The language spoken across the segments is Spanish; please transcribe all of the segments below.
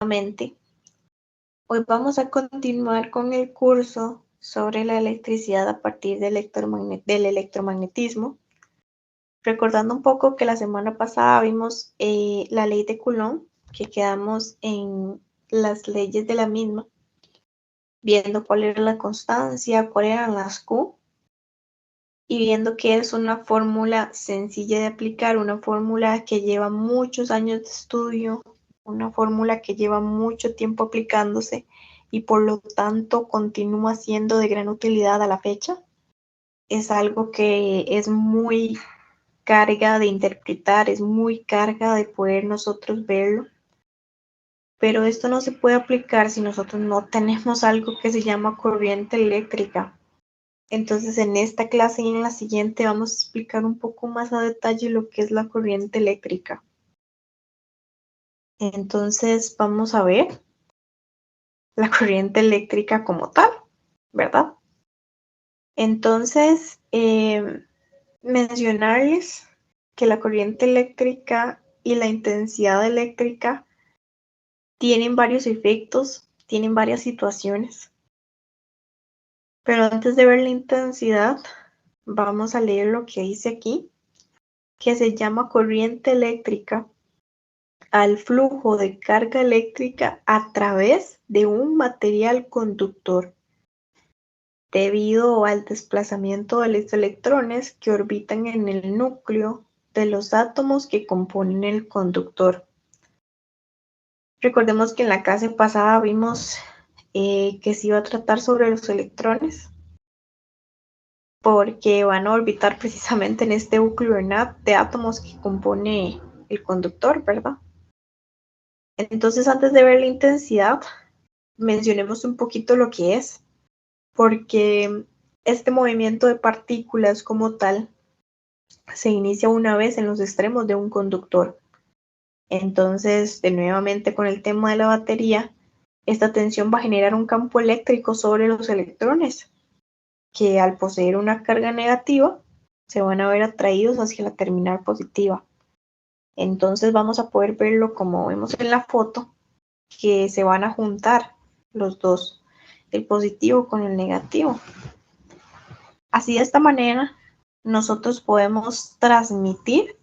nuevamente. Hoy vamos a continuar con el curso sobre la electricidad a partir del electromagnetismo. Recordando un poco que la semana pasada vimos la ley de Coulomb, que quedamos en las leyes de la misma, viendo cuál era la constancia, cuáles eran las Q, y viendo que es una fórmula sencilla de aplicar, una fórmula que lleva muchos años de estudio, una fórmula que lleva mucho tiempo aplicándose y por lo tanto continúa siendo de gran utilidad a la fecha. Es algo que es muy carga de interpretar, es muy carga de poder nosotros verlo. Pero esto no se puede aplicar si nosotros no tenemos algo que se llama corriente eléctrica. Entonces, en esta clase y en la siguiente vamos a explicar un poco más a detalle lo que es la corriente eléctrica. Entonces, vamos a ver la corriente eléctrica como tal, ¿verdad? Entonces, mencionarles que la corriente eléctrica y la intensidad eléctrica tienen varios efectos, tienen varias situaciones. Pero antes de ver la intensidad, vamos a leer lo que dice aquí, que se llama corriente eléctrica al flujo de carga eléctrica a través de un material conductor, debido al desplazamiento de los electrones que orbitan en el núcleo de los átomos que componen el conductor. Recordemos que en la clase pasada vimos que se iba a tratar sobre los electrones, porque van a orbitar precisamente en este núcleo de átomos que compone el conductor, ¿verdad? Entonces, antes de ver la intensidad, mencionemos un poquito lo que es, porque este movimiento de partículas como tal se inicia una vez en los extremos de un conductor. Entonces, de nuevamente con el tema de la batería, esta tensión va a generar un campo eléctrico sobre los electrones, que al poseer una carga negativa, se van a ver atraídos hacia la terminal positiva. Entonces vamos a poder verlo como vemos en la foto, que se van a juntar los dos, el positivo con el negativo. Así de esta manera, nosotros podemos transmitir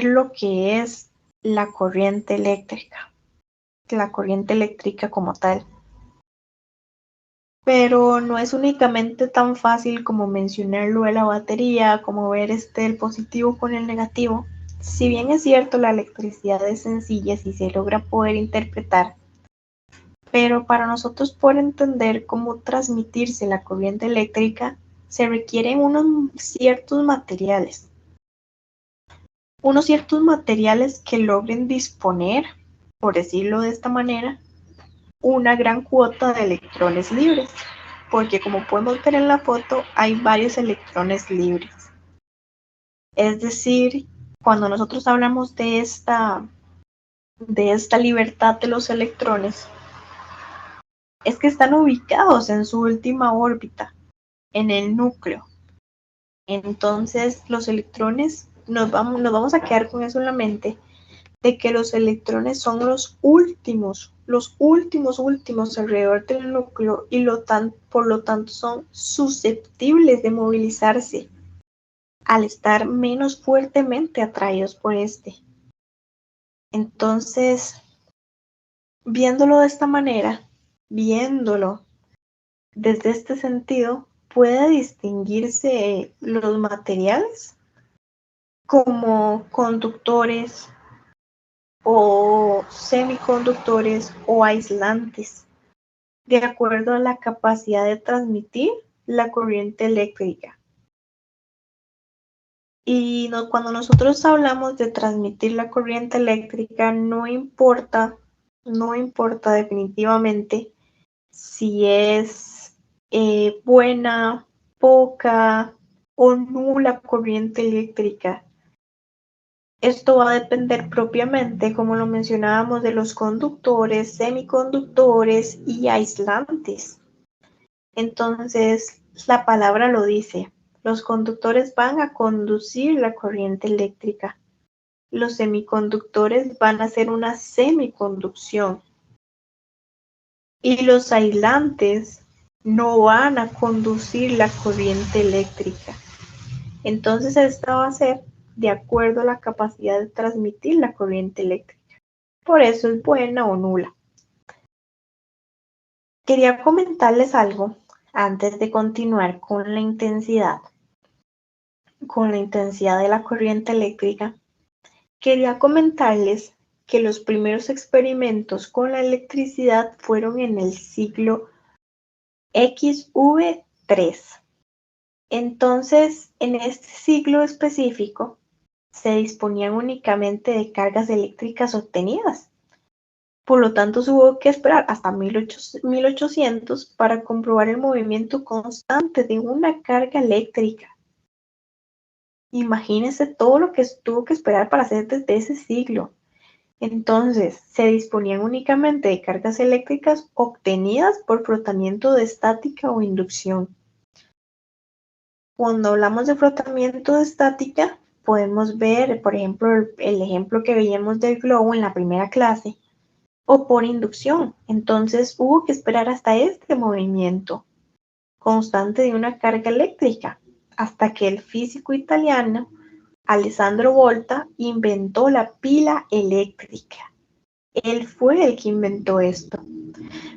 lo que es la corriente eléctrica como tal. Pero no es únicamente tan fácil como mencionarlo de la batería, como ver el positivo con el negativo. Si bien es cierto, la electricidad es sencilla si se logra poder interpretar, pero para nosotros poder entender cómo transmitirse la corriente eléctrica, se requieren unos ciertos materiales que logren disponer, por decirlo de esta manera, una gran cuota de electrones libres, porque como podemos ver en la foto, hay varios electrones libres. Es decir, cuando nosotros hablamos de esta libertad de los electrones, es que están ubicados en su última órbita, en el núcleo. Entonces, los electrones, nos vamos a quedar con eso en la mente, de que los electrones son los últimos alrededor del núcleo y por lo tanto son susceptibles de movilizarse al estar menos fuertemente atraídos por este. Entonces, viéndolo de esta manera, viéndolo desde este sentido, puede distinguirse los materiales como conductores o semiconductores o aislantes, de acuerdo a la capacidad de transmitir la corriente eléctrica. Y cuando nosotros hablamos de transmitir la corriente eléctrica, no importa definitivamente si es buena, poca o nula corriente eléctrica. Esto va a depender propiamente, como lo mencionábamos, de los conductores, semiconductores y aislantes. Entonces, la palabra lo dice, los conductores van a conducir la corriente eléctrica. los semiconductores van a hacer una semiconducción y los aislantes no van a conducir la corriente eléctrica. Entonces esta va a ser de acuerdo a la capacidad de transmitir la corriente eléctrica. Por eso es buena o nula. Quería comentarles algo antes de continuar con la intensidad de la corriente eléctrica. Quería comentarles que los primeros experimentos con la electricidad fueron en el siglo XV3. Entonces, en este siglo específico, se disponían únicamente de cargas eléctricas obtenidas. Por lo tanto, hubo que esperar hasta 1800 para comprobar el movimiento constante de una carga eléctrica. Imagínense todo lo que tuvo que esperar para hacer desde ese siglo. Entonces, se disponían únicamente de cargas eléctricas obtenidas por frotamiento de estática o inducción. Cuando hablamos de frotamiento de estática, podemos ver, por ejemplo, el ejemplo que veíamos del globo en la primera clase, o por inducción. Entonces, hubo que esperar hasta este movimiento constante de una carga eléctrica, hasta que el físico italiano Alessandro Volta inventó la pila eléctrica. Él fue el que inventó esto,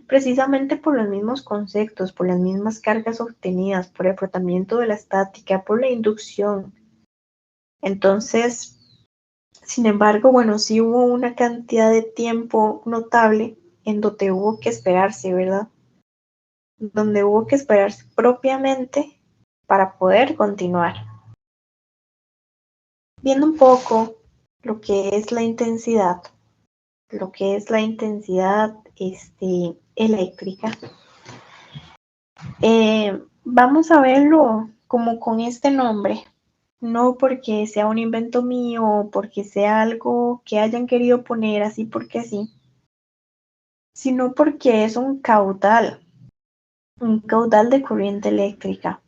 precisamente por los mismos conceptos, por las mismas cargas obtenidas, por el frotamiento de la estática, por la inducción. Entonces, sin embargo, bueno, sí hubo una cantidad de tiempo notable en donde hubo que esperarse, ¿verdad? Donde hubo que esperarse propiamente para poder continuar. Viendo un poco lo que es la intensidad, eléctrica, vamos a verlo como con este nombre, no porque sea un invento mío o porque sea algo que hayan querido poner así porque sí, sino porque es un caudal de corriente eléctrica.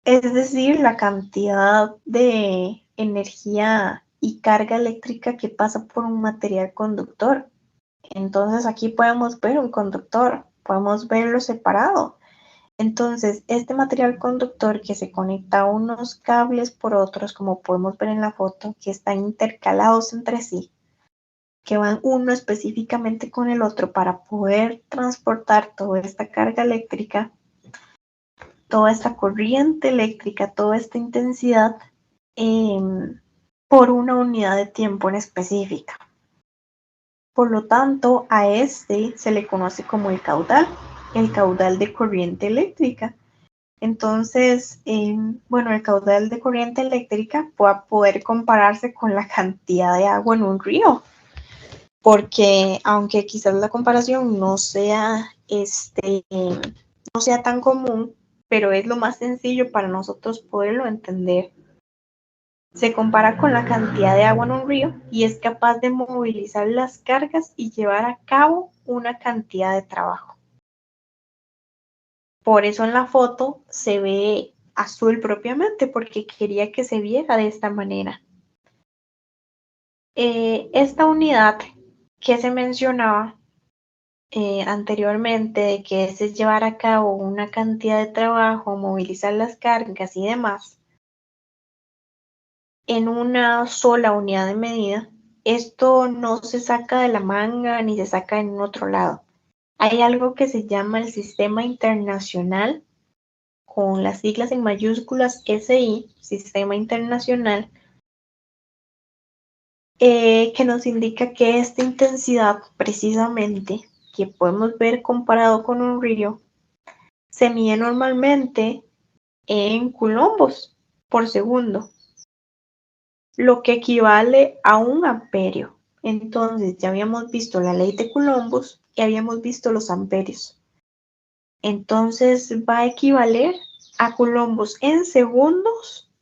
Es decir, la cantidad de energía y carga eléctrica que pasa por un material conductor. Entonces aquí podemos ver un conductor, podemos verlo separado. Entonces, este material conductor que se conecta a unos cables por otros, como podemos ver en la foto, que están intercalados entre sí, que van uno específicamente con el otro para poder transportar toda esta carga eléctrica, toda esta corriente eléctrica, toda esta intensidad por una unidad de tiempo en específica. Por lo tanto, a este se le conoce como el caudal de corriente eléctrica. Entonces, bueno, el caudal de corriente eléctrica puede poder compararse con la cantidad de agua en un río, porque aunque quizás la comparación no sea tan común, pero es lo más sencillo para nosotros poderlo entender. Se compara con la cantidad de agua en un río y es capaz de movilizar las cargas y llevar a cabo una cantidad de trabajo. Por eso en la foto se ve azul propiamente, porque quería que se viera de esta manera. Esta unidad que se mencionaba anteriormente, de que es llevar a cabo una cantidad de trabajo, movilizar las cargas y demás, en una sola unidad de medida, esto no se saca de la manga ni se saca en otro lado. Hay algo que se llama el Sistema Internacional, con las siglas en mayúsculas SI, Sistema Internacional, que nos indica que esta intensidad, precisamente, que podemos ver comparado con un río, se mide normalmente en coulombos por segundo, lo que equivale a 1 amperio. Entonces, ya habíamos visto la ley de Coulombos y habíamos visto los amperios. Entonces, va a equivaler a coulombos en segundos,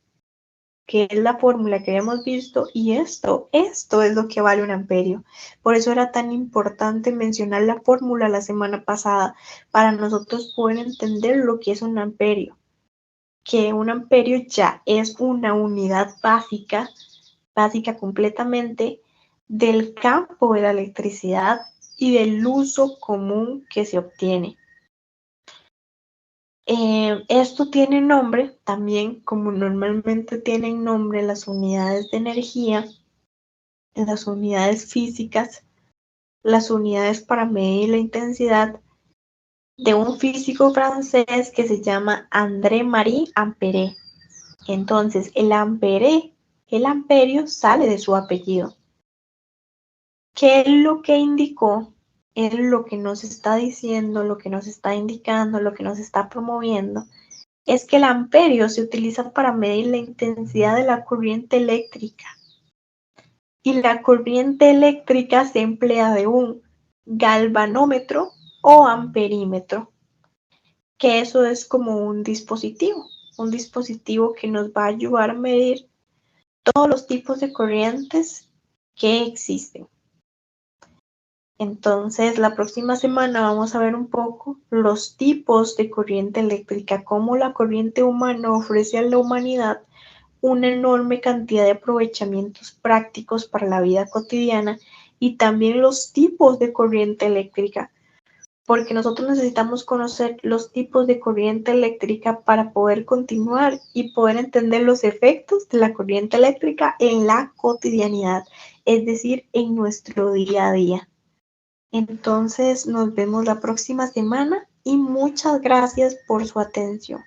que es la fórmula que habíamos visto, y esto es lo que vale 1 amperio. Por eso era tan importante mencionar la fórmula la semana pasada, para nosotros poder entender lo que es 1 amperio. Que 1 amperio ya es una unidad básica básica completamente del campo de la electricidad y del uso común que se obtiene. Esto tiene nombre también, como normalmente tienen nombre las unidades de energía, las unidades físicas, las unidades para medir la intensidad, de un físico francés que se llama André-Marie Ampère. Entonces, el ampere, el amperio, sale de su apellido. ¿Qué es lo que indicó? Es lo que nos está diciendo, lo que nos está indicando, lo que nos está promoviendo, es que el amperio se utiliza para medir la intensidad de la corriente eléctrica. Y la corriente eléctrica se emplea de un galvanómetro o amperímetro, que eso es como un dispositivo que nos va a ayudar a medir todos los tipos de corrientes que existen. Entonces, la próxima semana vamos a ver un poco los tipos de corriente eléctrica, cómo la corriente humana ofrece a la humanidad una enorme cantidad de aprovechamientos prácticos para la vida cotidiana y también los tipos de corriente eléctrica, porque nosotros necesitamos conocer los tipos de corriente eléctrica para poder continuar y poder entender los efectos de la corriente eléctrica en la cotidianidad, es decir, en nuestro día a día. Entonces, nos vemos la próxima semana y muchas gracias por su atención.